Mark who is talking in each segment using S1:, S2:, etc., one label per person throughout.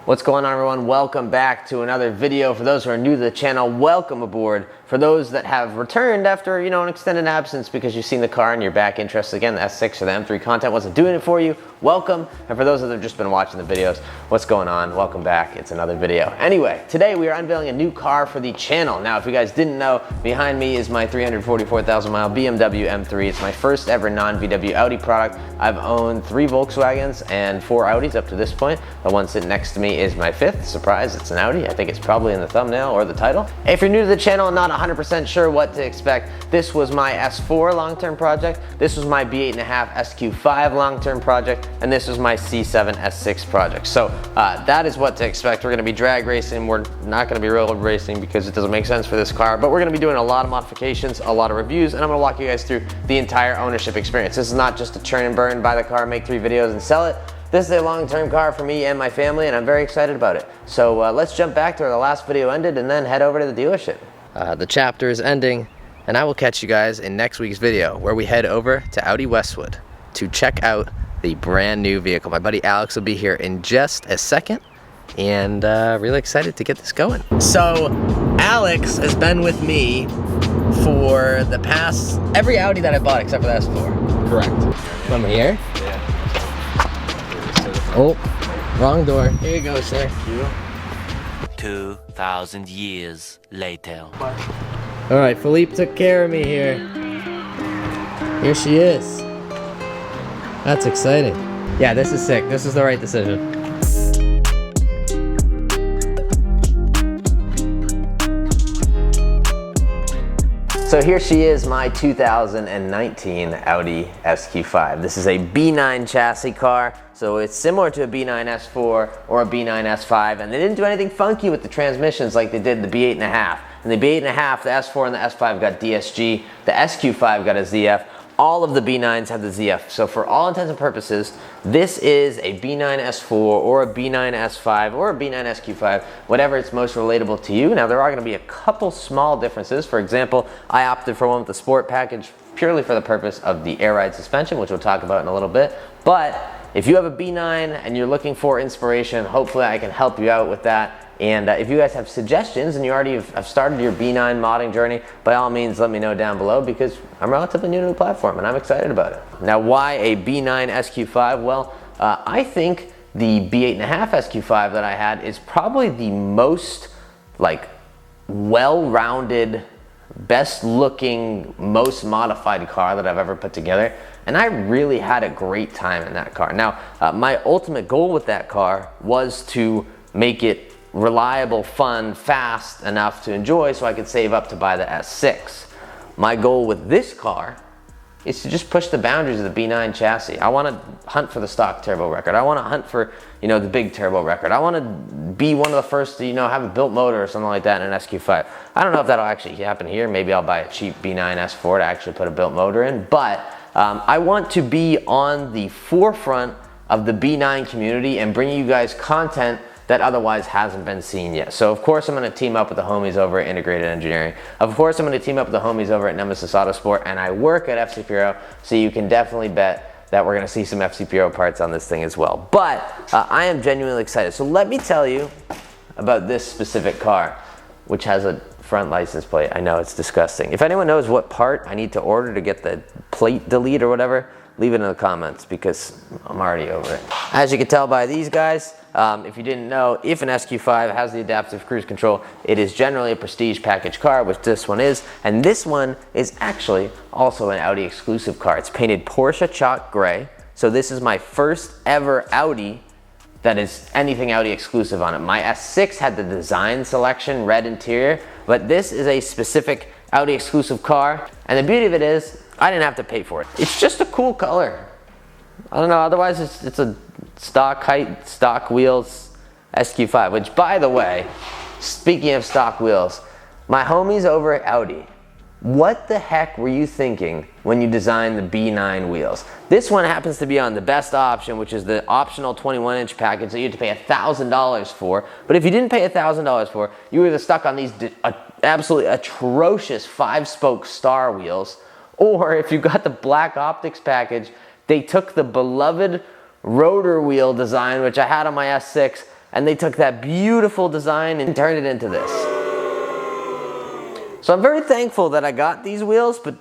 S1: What's going on, everyone? Welcome back to another video. For those who are new to the channel, welcome aboard. For those that have returned after, an extended absence because you've seen the car and you're back interested again, the S6 or the M3 content wasn't doing it for you, welcome. And for those that have just been watching the videos, what's going on? Welcome back. It's another video. Anyway, today we are unveiling a new car for the channel. Now, if you guys didn't know, behind me is my 344,000 mile BMW M3. It's my first ever non-VW Audi product. I've owned 3 Volkswagens and 4 Audis up to this point. The one sitting next to me is my 5th. Surprise, it's an Audi. I think it's probably in the thumbnail or the title. If you're new to the channel and not 100% sure what to expect, this was my S4 long-term project, this was my B8.5 SQ5 long-term project, and this was my C7 S6 project. So that is what to expect. We're going to be drag racing. We're not going to be road racing because it doesn't make sense for this car, but we're going to be doing a lot of modifications, a lot of reviews, and I'm going to walk you guys through the entire ownership experience. This is not just a churn and burn, buy the car, make 3 videos, and sell it. This is a long-term car for me and my family, and I'm very excited about it. So let's jump back to where the last video ended and then head over to the dealership. The chapter is ending, and I will catch you guys in next week's video where we head over to Audi Westwood to check out the brand new vehicle. My buddy Alex will be here in just a second, and really excited to get this going. So Alex has been with me for the past, every Audi that I bought except for the S4.
S2: Correct.
S1: From here?
S2: Yeah.
S1: Oh, wrong door. Here you go, sir.
S3: 2,000 years later.
S1: All right, Philippe took care of me here. Here she is. That's exciting. Yeah, this is sick. This is the right decision. So here she is, my 2019 Audi SQ5. This is a B9 chassis car, so it's similar to a B9 S4 or a B9 S5, and they didn't do anything funky with the transmissions like they did the B8.5. And the B8.5, the S4 and the S5 got DSG, the SQ5 got a ZF, all of the B9s have the ZF. So for all intents and purposes, this is a B9 S4 or a B9 S5 or a B9 SQ5, whatever it's most relatable to you. Now there are going to be a couple small differences. For example, I opted for one with the sport package purely for the purpose of the air ride suspension, which we'll talk about in a little bit. But if you have a B9 and you're looking for inspiration, hopefully I can help you out with that. And if you guys have suggestions and you already have started your B9 modding journey, by all means let me know down below because I'm relatively new to the platform and I'm excited about it. Now, why a B9 SQ5? Well, I think the B8.5 SQ5 that I had is probably the most well-rounded, best looking, most modified car that I've ever put together. And I really had a great time in that car. Now, my ultimate goal with that car was to make it reliable, fun, fast enough to enjoy so I could save up to buy the S6. My goal with this car is to just push the boundaries of the B9 chassis. I want to hunt for the stock turbo record. I want to hunt for, the big turbo record. I want to be one of the first to, have a built motor or something like that in an SQ5. I don't know if that'll actually happen here. Maybe I'll buy a cheap B9 S4 to actually put a built motor in, but I want to be on the forefront of the B9 community and bring you guys content that otherwise hasn't been seen yet. So of course I'm gonna team up with the homies over at Integrated Engineering. Of course I'm gonna team up with the homies over at Nemesis Autosport, and I work at FCPro, so you can definitely bet that we're gonna see some FCPro parts on this thing as well. But I am genuinely excited. So let me tell you about this specific car, which has a front license plate. I know, it's disgusting. If anyone knows what part I need to order to get the plate delete or whatever, leave it in the comments because I'm already over it. As you can tell by these guys, if you didn't know, if an SQ5 has the adaptive cruise control, it is generally a prestige package car, which this one is, and this one is actually also an Audi exclusive car. It's painted Porsche chalk gray, so this is my first ever Audi that is anything Audi exclusive on it. My S6 had the design selection, red interior, but this is a specific Audi exclusive car, and the beauty of it is, I didn't have to pay for it. It's just a cool color. I don't know, otherwise it's a stock height, stock wheels SQ5, which by the way, speaking of stock wheels, my homies over at Audi, what the heck were you thinking when you designed the B9 wheels? This one happens to be on the best option, which is the optional 21-inch package that you have to pay $1,000 for. But if you didn't pay $1,000 for, you were either stuck on these absolutely atrocious 5-spoke star wheels, or if you got the black optics package, they took the beloved rotor wheel design, which I had on my S6, and they took that beautiful design and turned it into this. So I'm very thankful that I got these wheels, but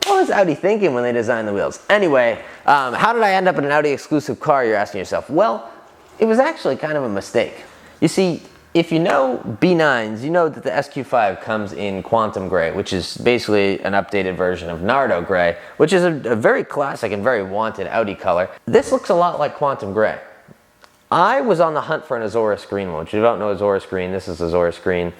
S1: what was Audi thinking when they designed the wheels? Anyway, how did I end up in an Audi exclusive car, you're asking yourself? Well, it was actually kind of a mistake. You see, if you know B9s, you know that the SQ5 comes in Quantum Gray, which is basically an updated version of Nardo Gray, which is a very classic and very wanted Audi color. This looks a lot like Quantum Gray. I was on the hunt for an Azores green one, which you don't know Azores green, this is Azores green.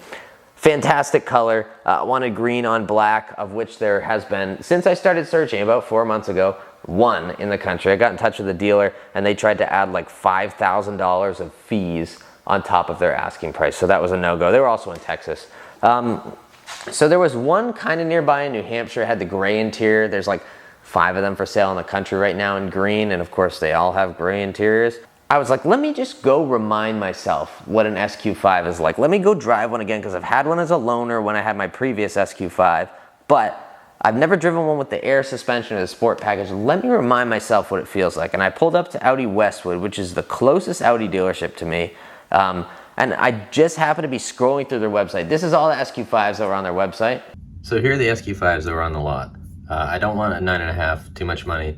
S1: Fantastic color, wanted green on black, of which there has been, since I started searching about 4 months ago, one in the country. I got in touch with the dealer and they tried to add like $5,000 of fees on top of their asking price. So that was a no-go. They were also in Texas. So there was one kind of nearby in New Hampshire, had the gray interior. There's like 5 of them for sale in the country right now in green, and of course they all have gray interiors. I was like, let me just go remind myself what an SQ5 is like. Let me go drive one again, because I've had one as a loaner when I had my previous SQ5, but I've never driven one with the air suspension or the sport package. Let me remind myself what it feels like. And I pulled up to Audi Westwood, which is the closest Audi dealership to me. And I just happened to be scrolling through their website. This is all the SQ5s that were on their website.
S2: So here are the SQ5s that were on the lot. I don't want a 9.5, too much money.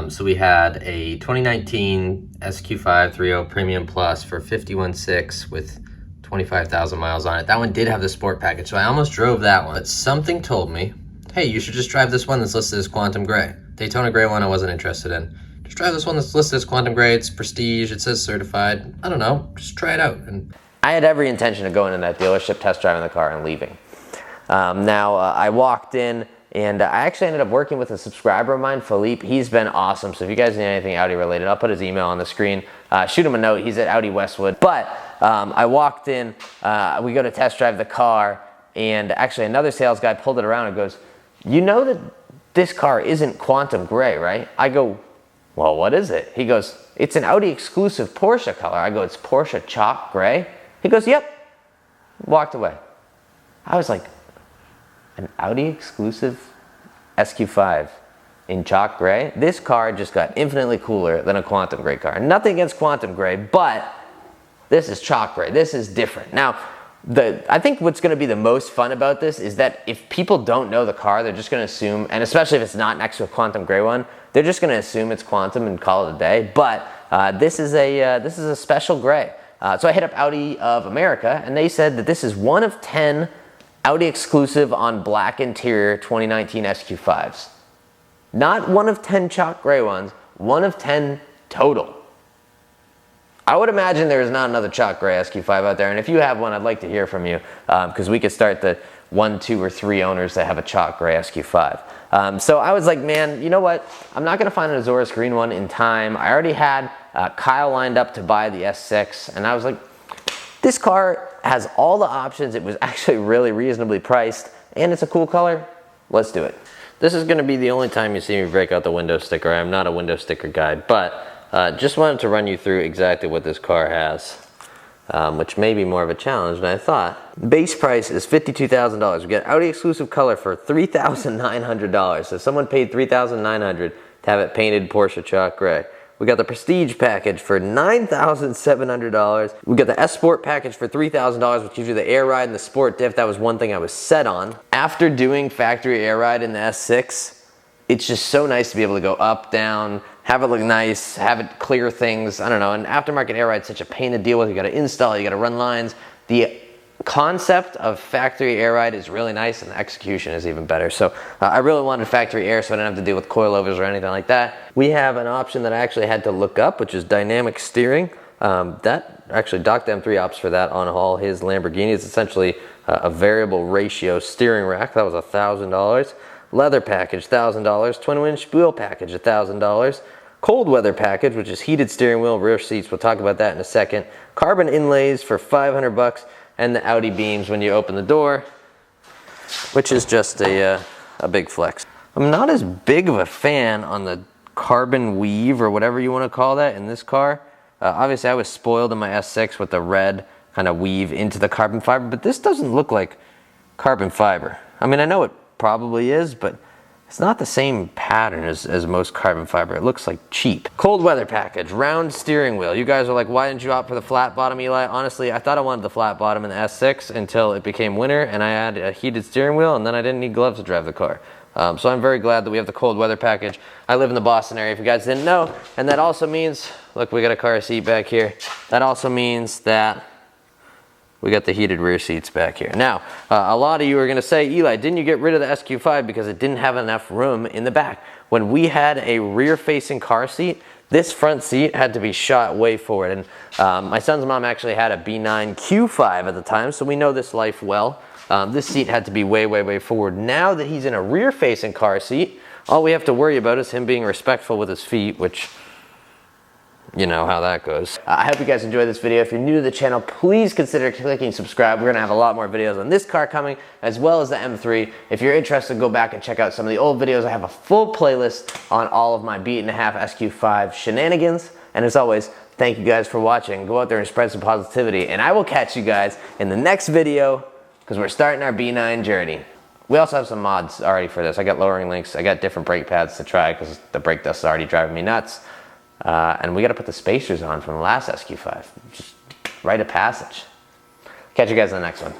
S2: So we had a 2019 SQ5 3.0 Premium Plus for $51,600 with 25,000 miles on it. That one did have the sport package, so I almost drove that one. But something told me, hey, you should just drive this one that's listed as Quantum Gray. Daytona Gray one I wasn't interested in. Just drive this one that's listed as Quantum Gray. It's prestige, it says certified. I don't know, just try it out. And
S1: I had every intention of going in that dealership, test driving the car, and leaving. I walked in, and I actually ended up working with a subscriber of mine, Philippe. He's been awesome. So if you guys need anything Audi related, I'll put his email on the screen. Shoot him a note. He's at Audi Westwood. But I walked in, we go to test drive the car, and actually another sales guy pulled it around and goes, you know that this car isn't Quantum Gray, right? I go, well, what is it? He goes, it's an Audi exclusive Porsche color. I go, it's Porsche Chalk Gray? He goes, yep. Walked away. I was like, an Audi exclusive SQ5 in Chalk Gray? This car just got infinitely cooler than a Quantum Gray car. Nothing against Quantum Gray, but this is Chalk Gray. This is different. Now, I think what's going to be the most fun about this is that if people don't know the car, they're just going to assume, and especially if it's not next to a Quantum Gray one, they're just going to assume it's Quantum and call it a day. But this is a special gray. So I hit up Audi of America, and they said that this is one of 10 Audi exclusive on black interior 2019 SQ5s. Not one of 10 Chalk Gray ones, one of 10 total. I would imagine there is not another Chalk Gray SQ5 out there, and if you have one, I'd like to hear from you, because we could start the 1, 2, or 3 owners that have a Chalk Gray SQ5. So I was like, man, you know what? I'm not going to find an Azores green one in time. I already had Kyle lined up to buy the S6, and I was like, this car has all the options. It was actually really reasonably priced, and it's a cool color. Let's do it. This is going to be the only time you see me break out the window sticker. I'm not a window sticker guy, but just wanted to run you through exactly what this car has, which may be more of a challenge than I thought. Base price is $52,000. We get Audi exclusive color for $3,900. So someone paid $3,900 to have it painted Porsche Chalk Gray. We got the Prestige package for $9,700. We got the S Sport package for $3,000, which gives you the air ride and the sport diff. That was one thing I was set on. After doing factory air ride in the S6, it's just so nice to be able to go up, down, have it look nice, have it clear things. I don't know, an aftermarket air ride is such a pain to deal with. You gotta install, you gotta run lines. The concept of factory air ride is really nice, and the execution is even better. So I really wanted factory air, so I didn't have to deal with coilovers or anything like that. We have an option that I actually had to look up, which is dynamic steering. That actually Doc M3 opts for that on all his Lamborghinis. It's essentially a variable ratio steering rack. That was $1,000. Leather package, $1,000. 20-inch wheel package, $1,000. Cold weather package, which is heated steering wheel, rear seats. We'll talk about that in a second. Carbon inlays for $500, and the Audi beams when you open the door, which is just a big flex. I'm not as big of a fan on the carbon weave or whatever you want to call that in this car. Obviously, I was spoiled in my S6 with the red kind of weave into the carbon fiber, but this doesn't look like carbon fiber. I mean, I know it probably is, but It's not the same pattern as most carbon fiber. It looks like cheap. Cold weather package, round steering wheel. You guys are like, why didn't you opt for the flat bottom, Eli? Honestly, I thought I wanted the flat bottom in the S6 until it became winter and I had a heated steering wheel and then I didn't need gloves to drive the car. So I'm very glad that we have the cold weather package. I live in the Boston area, if you guys didn't know. And that also means, look, we got a car seat back here. That also means that we got the heated rear seats back here. Now, a lot of you are gonna say, Eli, didn't you get rid of the SQ5 because it didn't have enough room in the back? When we had a rear-facing car seat, this front seat had to be shot way forward. And my son's mom actually had a B9 Sq5 at the time, so we know this life well. This seat had to be way, way, way forward. Now that he's in a rear-facing car seat, all we have to worry about is him being respectful with his feet, which, you know how that goes. I hope you guys enjoyed this video. If you're new to the channel, please consider clicking subscribe. We're gonna have a lot more videos on this car coming, as well as the M3. If you're interested, go back and check out some of the old videos. I have a full playlist on all of my B9 Sq5 shenanigans. And as always, thank you guys for watching. Go out there and spread some positivity. And I will catch you guys in the next video, because we're starting our B9 journey. We also have some mods already for this. I got lowering links. I got different brake pads to try because the brake dust is already driving me nuts. And we got to put the spacers on from the last SQ5. Just rite of passage. Catch you guys in the next one.